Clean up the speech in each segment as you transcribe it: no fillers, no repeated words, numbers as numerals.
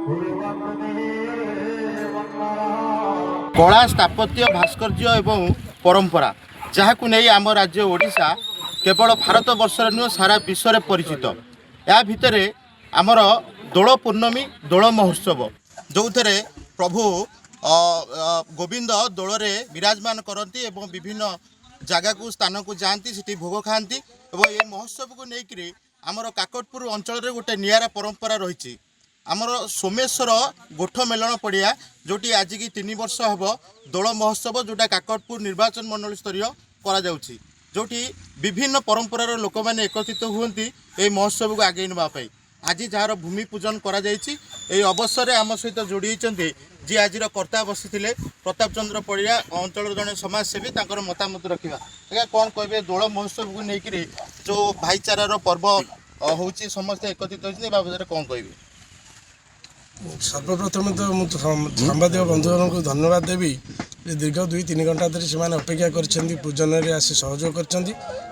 कला स्थापत्य भास्कर्य एवं परंपरा जहां नहीं आम राज्य ओडिशा केवल भारत वर्षर नुह सारा विश्व में परिचित। या भितर आमर दोल पूर्णमी दोल महोत्सव जो थे प्रभु गोविंद दोल विराजमान करती एवं विभिन्न जगह को स्थान को जाती से भोग खाती और ये महोत्सव को लेकर आमर काकटपुर अंचल गोटे निरा परंपरा रही। आमर सोमेश्वर गोठ मेलन पड़िया जोटी आज की 3 वर्ष हम दोल महोत्सव जोटा काकटपुर निर्वाचन मंडल स्तरीय करा जोटी विभिन्न परंपरार लोक मैंने एकत्रित हुंती ए महोत्सव को आगे नापी आज जार भूमि पूजन करा अवसर आम सहित जोड़ी जी आज कर्ता बसी प्रताप चंद्र पड़िया अंचल जड़े समाजसेवी मतामत रखा आज्ञा कौन कहे दोल महोत्सव को लेकर जो भाईचारार पर्व हूँ समस्ते एकत्रित होती बाबद कौन कह सर्वप्रथम तो मुझे सांबादिक बंधुजन को धन्यवाद देवी दीर्घ 2-3 घंटा धरी से अपेक्षा कर पूजन में आसी सहयोग कर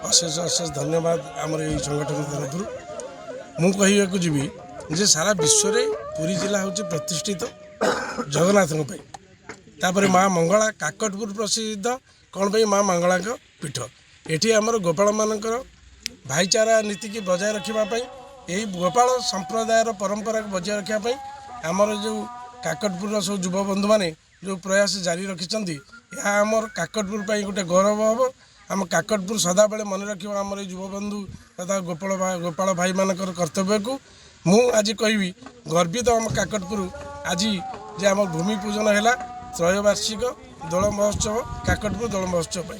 अशेष अशेष धन्यवाद आमर ये संगठन तरफ मु कहवाक जी सारा विश्व में पुरी जिला हूँ प्रतिष्ठित जगन्नाथ तापर माँ मंगला काकटपुर प्रसिद्ध कौन पे माँ मंगला पीठ एटी आमर गोपाल मानकर भाईचारा नीति की बजाय रखापी यही गोपाल संप्रदायर परंपरा को बजाय रखापी आमर जो काकटपुर सब युव बंधु मैंने जो प्रयास जारी रखिंट यह आमर काकटपुर गोटे गौरव हम आम काकटपुर सदा बेले मन रखा आमर युव बंधु तथा गोपाल भाई मानकर कर्तव्य को मु आज कहि गर्वित आम काकटपुर आज जे आम भूमि पूजन है 3 वार्षिक दोल महोत्सव काकटपुर दोल महोत्सव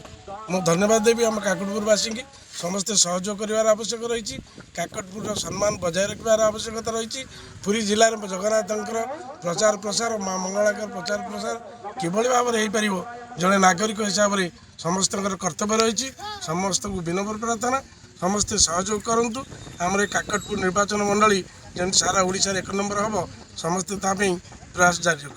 मु धन्यवाद देवी आम काकटपुरवासी की समस्ते सहयोग करार आवश्यक रही काकटपुर सम्मान बजाय रखार आवश्यकता रही पुरी जिले में जगन्नाथ प्रचार प्रसार माँ मंगला प्रचार प्रसार किभली भाव में हो पार जड़े नागरिक हिसाब से समस्त कर्तव्य रही समस्त को विनम्र प्रार्थना समस्ते सहयोग करूँ आम काकटपुर निर्वाचन मंडली जमी सारा ओडिशा 1 नंबर हम समस्ते प्रयास जारी रख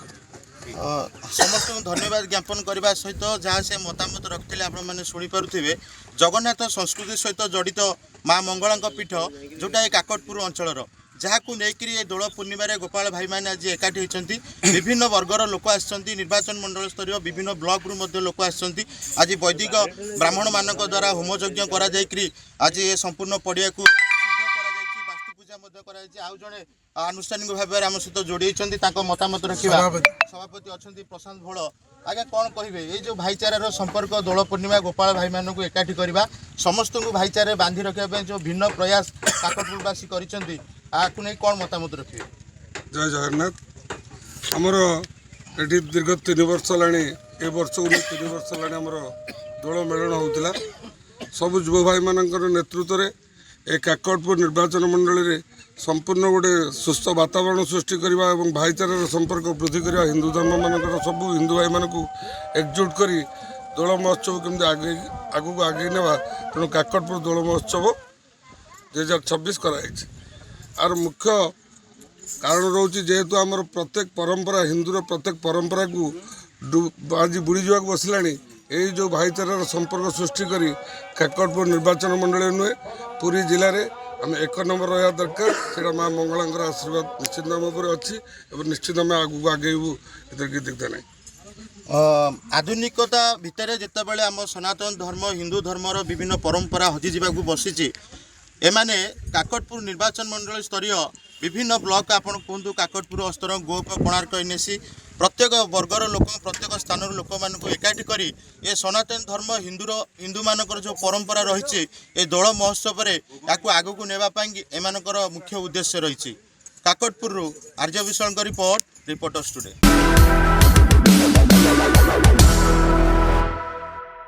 समस्त धन्यवाद ज्ञापन करने सहित जहाँ से मतामत रखते आपने शुणिपे जगन्नाथ संस्कृति सहित जड़ित माँ मंगला पीठ जोटा काकटपुर अंचल जहाँ को लेकर ये दोल पूर्णिम गोपाल भाई मैंने आज एकाठी होती विभिन्न वर्गर लोक आसछन्ति निर्वाचन मंडल स्तरीय विभिन्न ब्लॉक रु मध्य लोक आसछन्ति आज वैदिक ब्राह्मण मान द्वारा होम यज्ञ कर आज ये संपूर्ण पड़िया को आउ जड़े आनुष्ठानिक भाव में आम सहित जोड़ी मतामत रखा सभापति अच्छा प्रशांत भोल आज्ञा कौन कहे ये जो भाईचारार संपर्क दोल पूर्णिमा गोपाल भाई मान को एकाठी करवा समस्त को भाईचारे बांधि रखापी जो भिन्न प्रयास काकटपुरवासी कर कौन मतामत रखिए। जय जगन्नाथ आमर ये दीर्घ 3 वर्ष है ए वर्ष को 3 वर्ष है दोल मेलन होता सब युव भाई मान नेतृत्व में ए काकटपुर निर्वाचन मंडल में संपूर्ण गोटे सुस्थ वातावरण सृष्टि करने और भाईचारार संपर्क वृद्धि करने हिंदू धर्म मानकर सब हिंदू भाई मान एकजुट कर दोल महोत्सव केमती आगे को आगे नेवा तेणु काकटपुर दोल महोत्सव 2026 कराई आर मुख्य कारण रोचे जेहेतु आमर प्रत्येक परंपरा हिंदूर प्रत्येक परंपरा को आज बुड़ी जावाक बसला यही जो भाईचारार संपर्क सृष्टि करी काकटपुर निर्वाचन मंडल नुहे पूरी जिले में आम 1 नंबर रहा दरकार से माँ मंगला आशीर्वाद निश्चित आम अच्छी और निश्चित आम आगे आगेबू कि दिखता नहीं। आधुनिकता भितर जितेबाला आम सनातन धर्म हिंदू धर्मर विभिन्न परंपरा हजिजा बसी एमाने काकटपुर निर्वाचन मंडल स्तरीय विभिन्न ब्लॉक आपन कहतु काकटपुर अस्तर गोप कोणार्क एनएसी प्रत्येक वर्गर लोक प्रत्येक स्थान लोक मान एकाठी करी ये सनातन धर्म हिंदू मानकर जो परंपरा रही ये दोल महोत्सव या आग को नेबापाई एमानकर मुख्य उद्देश्य रही। काकटपुर आर्य विशाल रिपोर्टर टुडे।